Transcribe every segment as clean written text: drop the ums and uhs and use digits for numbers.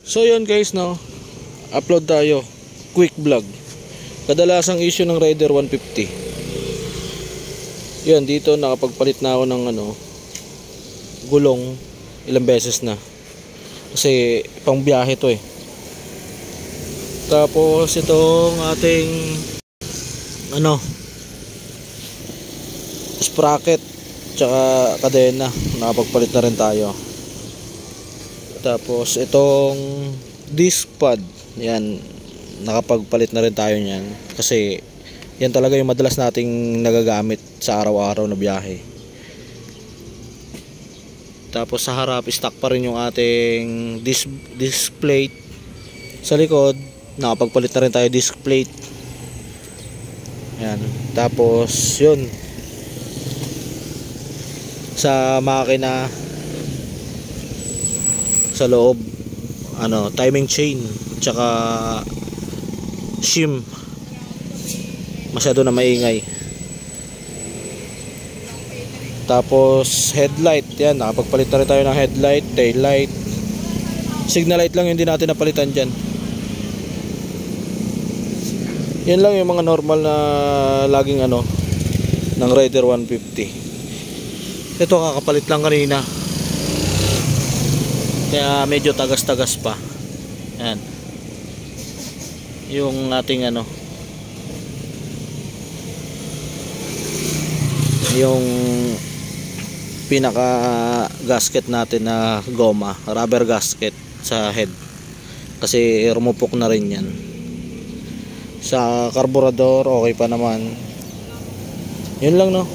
So yun guys, no, upload tayo, quick vlog. Kadalasang issue ng Raider 150. Yun, dito nakapagpalit na ako ng gulong ilang beses na. Kasi pang biyahe to eh. Tapos itong ating sprocket tsaka kadena, nakapagpalit na rin tayo. Tapos itong disc pad, yan, nakapagpalit na rin tayo niyan. Kasi yan talaga yung madalas nating nagagamit sa araw-araw na biyahe. Tapos sa harap, stock pa rin yung ating disc plate. Sa likod, nakapagpalit na rin tayo disc plate. Yan. Tapos yun, sa makina, sa loob, timing chain tsaka shim, masyado na maingay. Tapos headlight, yan, nakapagpalit na rin tayo ng headlight, tail light, signal light lang yung hindi natin napalitan dyan. Yan lang yung mga normal na laging ng Raider 150. Ito kakapalit lang kanina, kaya medyo tagas-tagas pa. Yan yung ating yung pinaka gasket natin na goma, rubber gasket sa head, kasi rumupok na rin yan. Sa carburetor okay pa naman. Yun lang, no.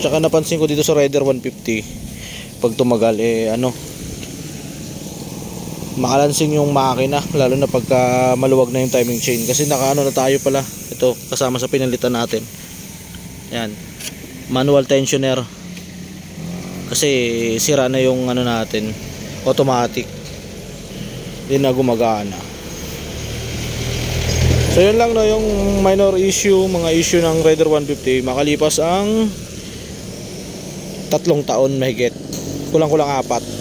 Tsaka napansin ko dito sa Raider 150, pag tumagal makalansing yung makina, lalo na pagka maluwag na yung timing chain. Kasi naka na tayo pala, ito kasama sa pinalitan natin. Yan, manual tensioner, kasi sira na yung natin, automatic, hindi na gumagana. So yun lang, no, yung minor issue, mga issue ng Raider 150 makalipas ang 3 taon mahigit, kulang-kulang 4.